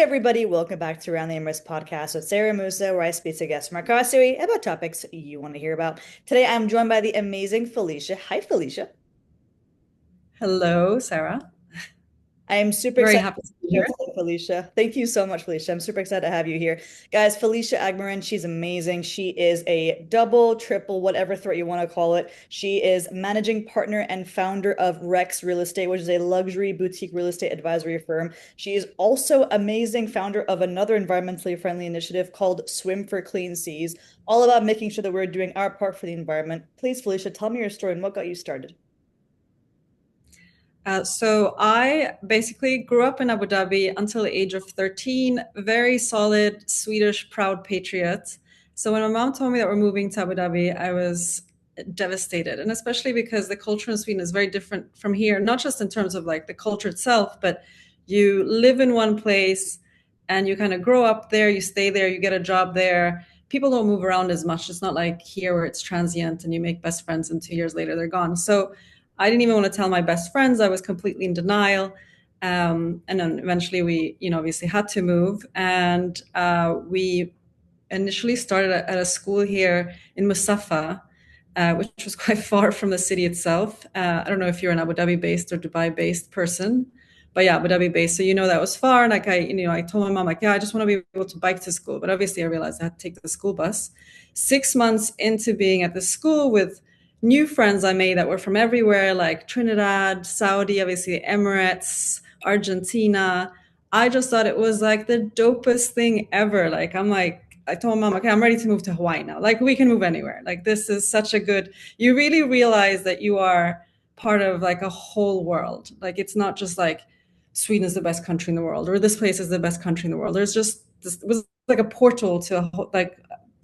everybody, welcome back to Around the Emirates podcast with Sara Mousa, where I speak to guests from our country about topics you want to hear about. Today, I'm joined by the amazing Felicia. Hi, Felicia. Hello, Sarah. I am super Very excited happy to be to have here. you today, Felicia. Thank you so much, Felicia. I'm super excited to have you here. Guys, Felicia Agmarin, she's amazing. She is a double, triple, whatever threat you want to call it. She is managing partner and founder of Rex Real Estate, which is a luxury boutique real estate advisory firm. She is also amazing founder of another environmentally friendly initiative called Swim for Clean Seas, all about making sure that we're doing our part for the environment. Please, Felicia, tell me your story and what got you started. So I basically grew up in Abu Dhabi until the age of 13, very solid Swedish proud patriot. So when my mom told me that we're moving to Abu Dhabi, I was devastated. And especially because the culture in Sweden is very different from here, not just in terms of like the culture itself, but you live in one place and you kind of grow up there, you stay there, you get a job there. People don't move around as much. It's not like here where it's transient and you make best friends and 2 years later they're gone. So I didn't even want to tell my best friends. I was completely in denial. And then eventually we, obviously had to move. And we initially started at a school here in Musafa, which was quite far from the city itself. I don't know if you're an Abu Dhabi based or Dubai based person, but yeah, Abu Dhabi based. So that was far. And like I told my mom, like, yeah, I just want to be able to bike to school. But obviously I realized I had to take the school bus. 6 months into being at the school with new friends I made that were from everywhere, like Trinidad, Saudi, obviously Emirates, Argentina. I just thought it was like the dopest thing ever. I told mom, okay, I'm ready to move to Hawaii now. Like we can move anywhere. Like this is such a good, you really realize that you are part of like a whole world. Like it's not just like Sweden is the best country in the world or this place is the best country in the world. There's just this, it was like a portal to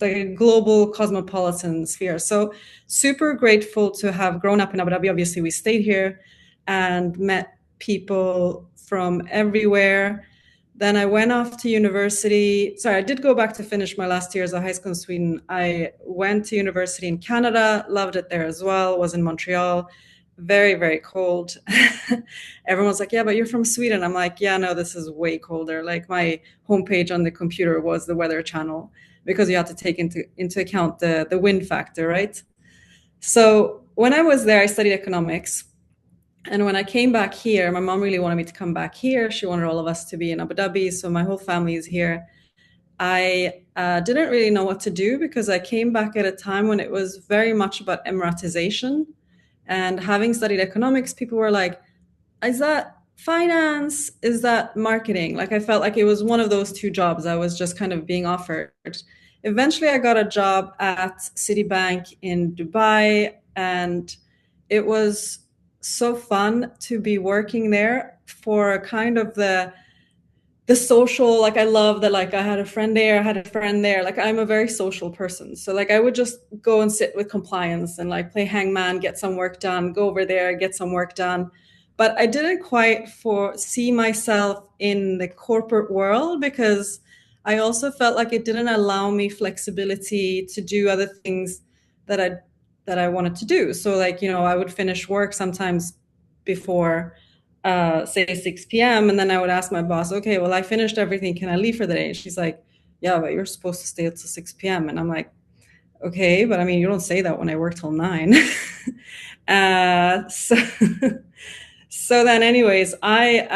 a global cosmopolitan sphere. So super grateful to have grown up in Abu Dhabi. Obviously, we stayed here and met people from everywhere. Then I went off to university. Sorry, I did go back to finish my last years of high school in Sweden. I went to university in Canada, loved it there as well, was in Montreal. Very, very cold. Everyone's like, yeah, but you're from Sweden. I'm like, yeah, no, this is way colder. Like my homepage on the computer was the Weather Channel because you have to take into account the wind factor, right? So when I was there, I studied economics. And when I came back here, my mom really wanted me to come back here. She wanted all of us to be in Abu Dhabi. So my whole family is here. I didn't really know what to do because I came back at a time when it was very much about Emiratization. And having studied economics, people were like, is that finance? Is that marketing? Like I felt like it was one of those two jobs I was just kind of being offered. Eventually, I got a job at Citibank in Dubai, and it was so fun to be working there for kind of the social, like I love that, like I had a friend there, I had a friend there. Like I'm a very social person. So like I would just go and sit with compliance and like play hangman, get some work done, go over there, get some work done. But I didn't quite see myself in the corporate world because I also felt like it didn't allow me flexibility to do other things that I wanted to do. So like, I would finish work sometimes before say 6 p.m. And then I would ask my boss, okay, well, I finished everything. Can I leave for the day? And she's like, yeah, but you're supposed to stay until 6 p.m. And I'm like, okay, but I mean, you don't say that when I work till 9. So, so then anyways, I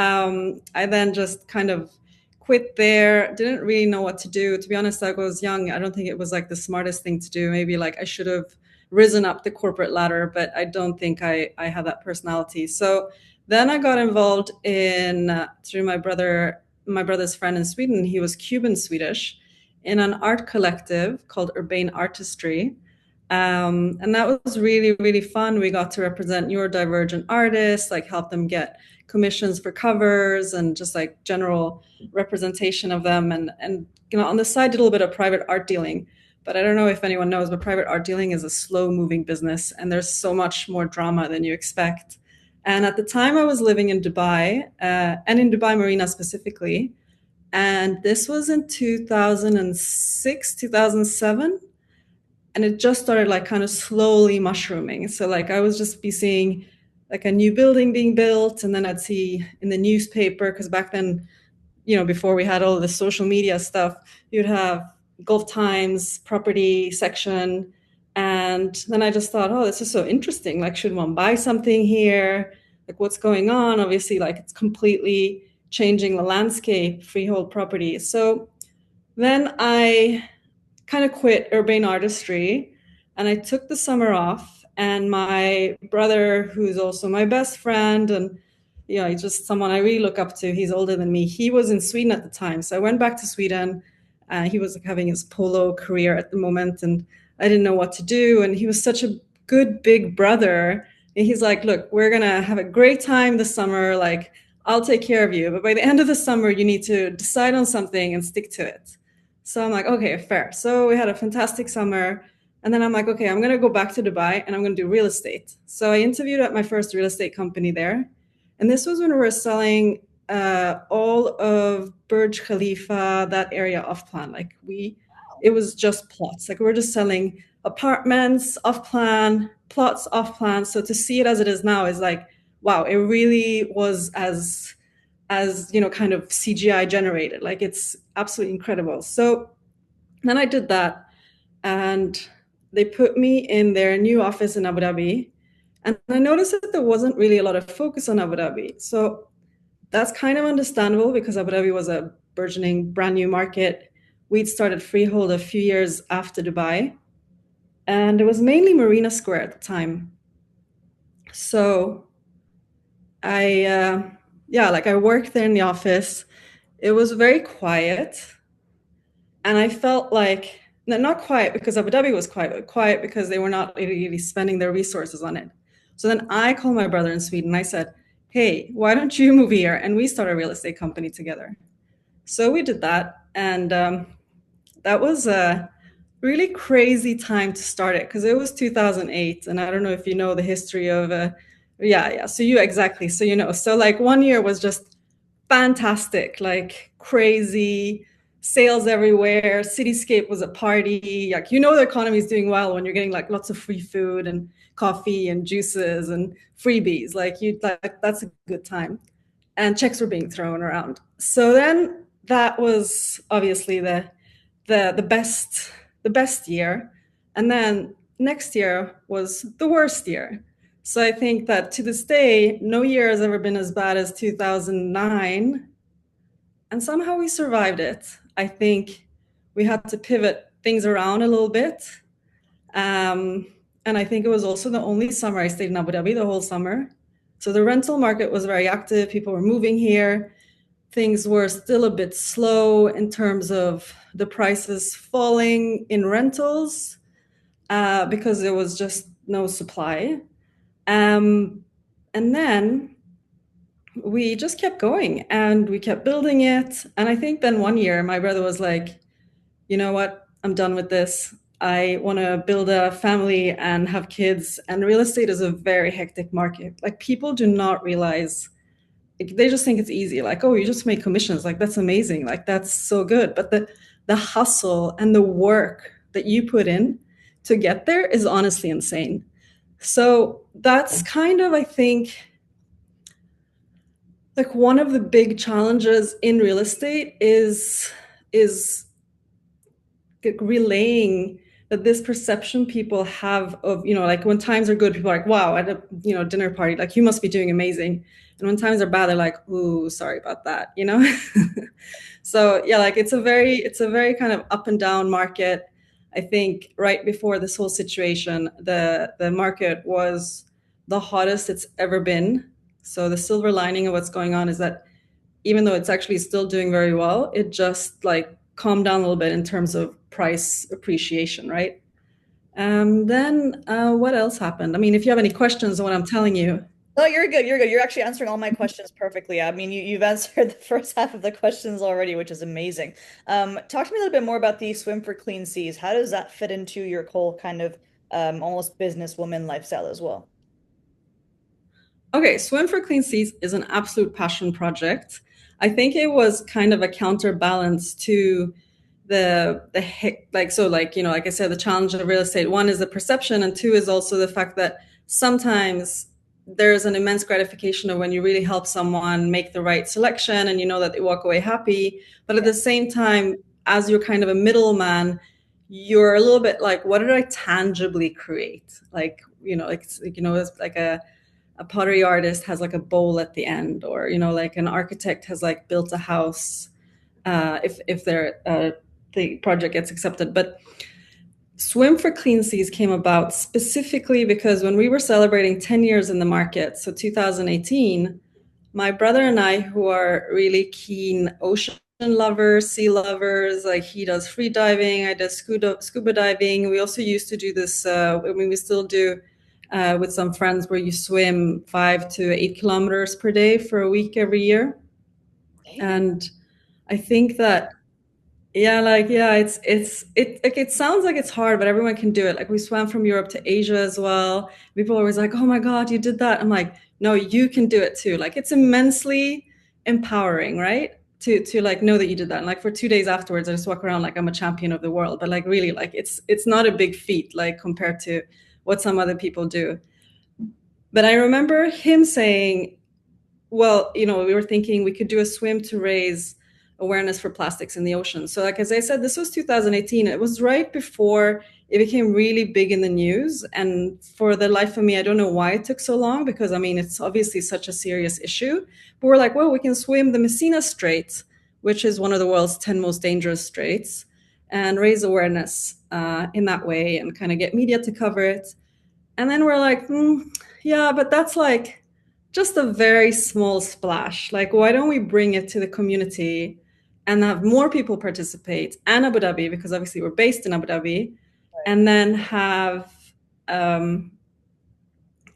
then just kind of quit there. Didn't really know what to do. To be honest, I was young. I don't think it was like the smartest thing to do. Maybe like I should have risen up the corporate ladder, but I don't think I had that personality. So then I got involved in through my brother's friend in Sweden. He was Cuban Swedish in an art collective called Urbane Artistry. And that was really, really fun. We got to represent neurodivergent artists, like help them get commissions for covers and just like general representation of them. And on the side, did a little bit of private art dealing. But I don't know if anyone knows, but private art dealing is a slow moving business and there's so much more drama than you expect. And at the time, I was living in Dubai and in Dubai Marina specifically. And this was in 2006, 2007. And it just started like kind of slowly mushrooming. So like I was just be seeing like a new building being built. And then I'd see in the newspaper, because back then before we had all the social media stuff, you'd have Gulf Times property section. And then I just thought, oh, this is so interesting. Like, should one buy something here? Like, what's going on? Obviously, like, it's completely changing the landscape, freehold property. So then I kind of quit urbane artistry and I took the summer off. And my brother, who's also my best friend, and he's just someone I really look up to. He's older than me. He was in Sweden at the time, so I went back to Sweden. He was like having his polo career at the moment, and I didn't know what to do. And he was such a good big brother. And he's like, "Look, we're gonna have a great time this summer. Like, I'll take care of you, but by the end of the summer, you need to decide on something and stick to it." So I'm like, okay, fair. So we had a fantastic summer. And then I'm like, okay, I'm going to go back to Dubai and I'm going to do real estate. So I interviewed at my first real estate company there. And this was when we were selling all of Burj Khalifa, that area off plan. It was just plots. Like we were just selling apartments off plan, plots off plan. So to see it as it is now is like, wow, it really was as kind of CGI generated. Like it's absolutely incredible. So then I did that, and they put me in their new office in Abu Dhabi. And I noticed that there wasn't really a lot of focus on Abu Dhabi. So that's kind of understandable because Abu Dhabi was a burgeoning brand new market. We'd started freehold a few years after Dubai, and it was mainly Marina Square at the time. So I worked there in the office. It was very quiet. And I felt like, not quiet because Abu Dhabi was quiet, but quiet because they were not really spending their resources on it. So then I called my brother in Sweden. I said, hey, why don't you move here? And we start a real estate company together. So we did that. And that was a really crazy time to start it because it was 2008. And I don't know if you know the history of, yeah. So exactly. So, so like 1 year was just fantastic, like crazy sales everywhere. Cityscape was a party. Like, the economy is doing well when you're getting like lots of free food and coffee and juices and freebies. That's a good time. And checks were being thrown around. So then that was obviously the best year. And then next year was the worst year. So I think that to this day, no year has ever been as bad as 2009. And somehow we survived it. I think we had to pivot things around a little bit. And I think it was also the only summer I stayed in Abu Dhabi the whole summer. So the rental market was very active. People were moving here. Things were still a bit slow in terms of the prices falling in rentals because there was just no supply. And then we just kept going and we kept building it. And I think then 1 year, my brother was like, you know what? I'm done with this. I want to build a family and have kids. And real estate is a very hectic market. Like people do not realize, they just think it's easy. Like, oh, you just make commissions. Like that's amazing. Like that's so good. But the hustle and the work that you put in to get there is honestly insane. So that's kind of, I think, like one of the big challenges in real estate is relaying that this perception people have of, like when times are good, people are like, wow, at a dinner party, like you must be doing amazing. And when times are bad, they're like, ooh, sorry about that, So yeah, like it's a very kind of up and down market. I think right before this whole situation, the market was the hottest it's ever been. So the silver lining of what's going on is that even though it's actually still doing very well, it just like calmed down a little bit in terms of price appreciation, right? Then what else happened? I mean, if you have any questions on what I'm telling you. No, you're good. You're good. You're actually answering all my questions perfectly. I mean, you've answered the first half of the questions already, which is amazing. Talk to me a little bit more about the Swim for Clean Seas. How does that fit into your whole kind of almost businesswoman lifestyle as well? Okay, Swim for Clean Seas is an absolute passion project. I think it was kind of a counterbalance to like I said, the challenge of real estate. One is the perception, and two is also the fact that sometimes there's an immense gratification of when you really help someone make the right selection and you know that they walk away happy. But at Yeah. the same time, as you're kind of a middleman, you're a little bit like, what did I tangibly create? Like, it's like a pottery artist has like a bowl at the end, or, like an architect has like built a house, if the project gets accepted. But Swim for Clean Seas came about specifically because when we were celebrating 10 years in the market, so 2018, my brother and I, who are really keen ocean lovers, sea lovers, like he does free diving, I do scuba diving. We also used to do this, we still do with some friends, where you swim 5 to 8 kilometers per day for a week every year. Damn. And I think that, yeah, like, yeah, it sounds like it's hard, but everyone can do it. Like, we swam from Europe to Asia as well. People are always like, "Oh my God, you did that." I'm like, "No, you can do it too." Like, it's immensely empowering, right? To like know that you did that. And like for 2 days afterwards, I just walk around like I'm a champion of the world. But like really, like it's not a big feat like compared to what some other people do. But I remember him saying, well, we were thinking we could do a swim to raise awareness for plastics in the ocean. So, like, as I said, this was 2018. It was right before it became really big in the news. And for the life of me, I don't know why it took so long, because I mean, it's obviously such a serious issue. But we're like, well, we can swim the Messina Strait, which is one of the world's 10 most dangerous straits, and raise awareness in that way and kind of get media to cover it. And then we're like, yeah, but that's like just a very small splash. Like, why don't we bring it to the community and have more people participate, and Abu Dhabi, because obviously we're based in Abu Dhabi, and then have um,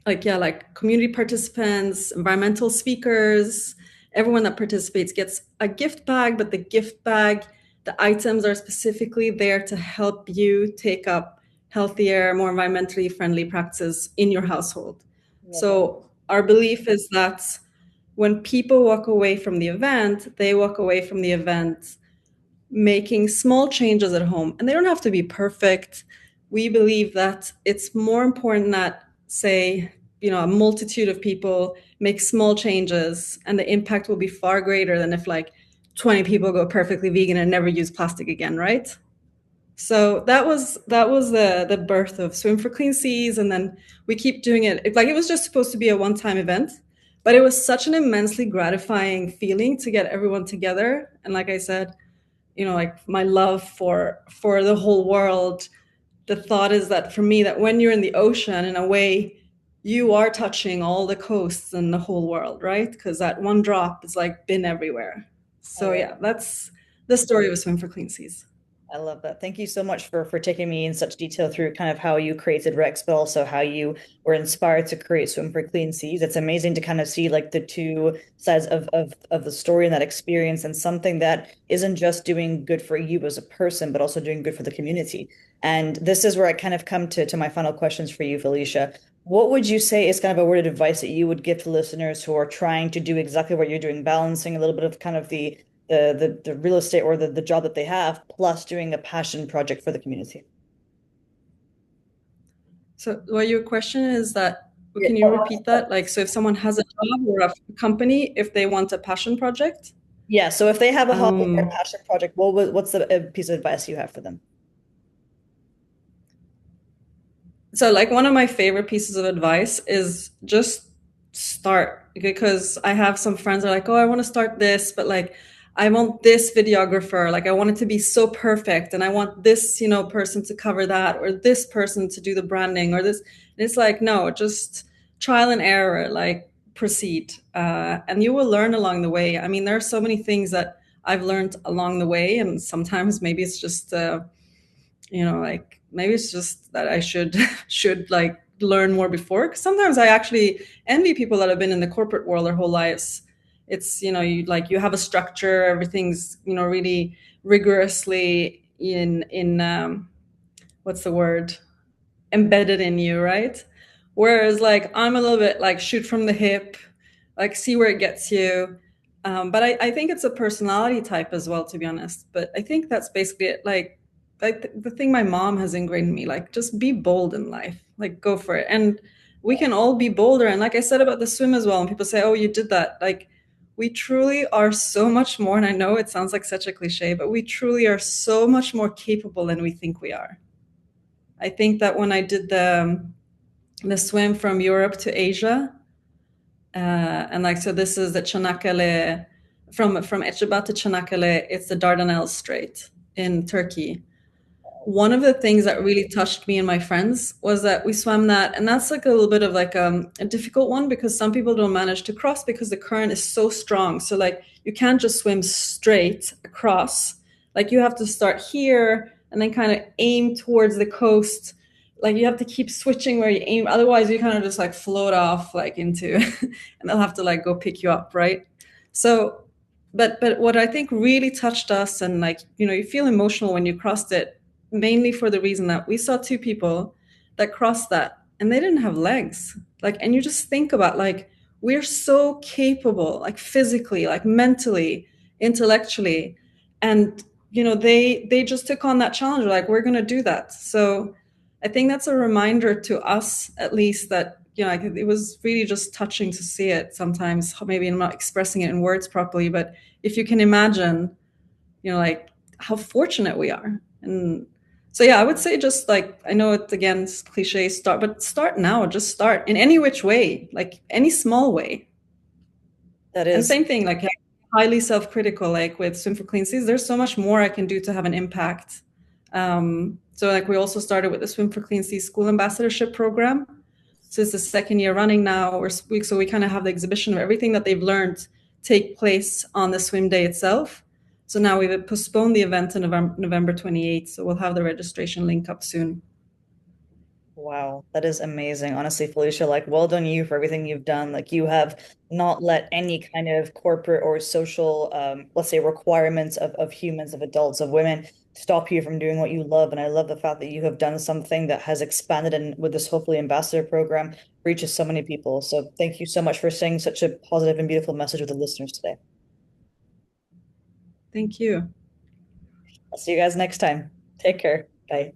like community participants, environmental speakers, everyone that participates gets a gift bag, but the gift bag, the items are specifically there to help you take up healthier, more environmentally friendly practices in your household. Love it. So our belief is that when people walk away from the event, they walk away from the event making small changes at home, and they don't have to be perfect. We believe that it's more important that, say, a multitude of people make small changes, and the impact will be far greater than if like 20 people go perfectly vegan and never use plastic again, right? So that was the birth of Swim for Clean Seas, and then we keep doing it. Like, it was just supposed to be a one-time event, but it was such an immensely gratifying feeling to get everyone together. And like I said, like my love for the whole world, the thought is that for me, that when you're in the ocean, in a way, you are touching all the coasts and the whole world, right? Because that one drop is like been everywhere. I So love yeah, that's the story of Swim for Clean Seas. I love that. Thank you so much for taking me in such detail through kind of how you created Rex, but also how you were inspired to create Swim for Clean Seas. It's amazing to kind of see like the two sides of the story and that experience, and something that isn't just doing good for you as a person, but also doing good for the community. And this is where I kind of come to my final questions for you, Felicia. What would you say is kind of a word of advice that you would give to listeners who are trying to do exactly what you're doing, balancing a little bit of kind of the real estate or the job that they have, plus doing a passion project for the community. So, well, your question is that, Yeah. can you repeat that? Like, so if someone has a job or a company, if they want a passion project? Yeah, so if they have a hobby or a Um, passion project, what's the piece of advice you have for them? So, like, one of my favorite pieces of advice is just start, because I have some friends that are like, oh, I want to start this, but like, I want this videographer, like, I want it to be so perfect, and I want this, person to cover that, or this person to do the branding, or this. And it's like, no, just trial and error, like, proceed, and you will learn along the way. I mean, there are so many things that I've learned along the way, and sometimes maybe it's just like maybe it's just that I should should like learn more before. 'Cause sometimes I actually envy people that have been in the corporate world their whole lives. It's, you have a structure, everything's, really rigorously in what's the word, embedded in you, right? Whereas like I'm a little bit like shoot from the hip, like see where it gets you. But I think it's a personality type as well, to be honest. But I think that's basically it. Like, the thing my mom has ingrained in me, like, just be bold in life, like go for it. And we can all be bolder. And like I said about the swim as well, and people say, oh, you did that. Like, we truly are so much more. And I know it sounds like such a cliche, but we truly are so much more capable than we think we are. I think that when I did the swim from Europe to Asia, and like so, this is the Çanakkale from Eceba to Çanakkale. It's the Dardanelles Strait in Turkey. One of the things that really touched me and my friends was that we swam that, and that's like a little bit of like a difficult one because some people don't manage to cross because the current is so strong. So like you can't just swim straight across. Like you have to start here and then kind of aim towards the coast. Like you have to keep switching where you aim. Otherwise, you kind of just like float off like into, and they'll have to like go pick you up, right? So, but what I think really touched us, and like you feel emotional when you crossed it mainly for the reason that we saw two people that crossed that and they didn't have legs. Like, and you just think about like, we're so capable, like physically, like mentally, intellectually. And, they just took on that challenge. Like, we're going to do that. So I think that's a reminder to us, at least, that, like, it was really just touching to see it sometimes. Maybe I'm not expressing it in words properly, but if you can imagine, like how fortunate we are. And so, yeah, I would say just like, I know it again, it's cliche, but start now, just start in any which way, like any small way. That And is same thing, like highly self-critical, like with Swim for Clean Seas, there's so much more I can do to have an impact. So like we also started with the Swim for Clean Seas School Ambassadorship Program. So it's the second year running now. So we kind of have the exhibition of everything that they've learned take place on the swim day itself. So now we've postponed the event to November 28th. So we'll have the registration link up soon. Wow, that is amazing. Honestly, Felicia, like, well done you for everything you've done. Like, you have not let any kind of corporate or social, let's say, requirements of humans, of adults, of women stop you from doing what you love. And I love the fact that you have done something that has expanded and with this hopefully ambassador program reaches so many people. So thank you so much for saying such a positive and beautiful message with the listeners today. Thank you. I'll see you guys next time. Take care. Bye.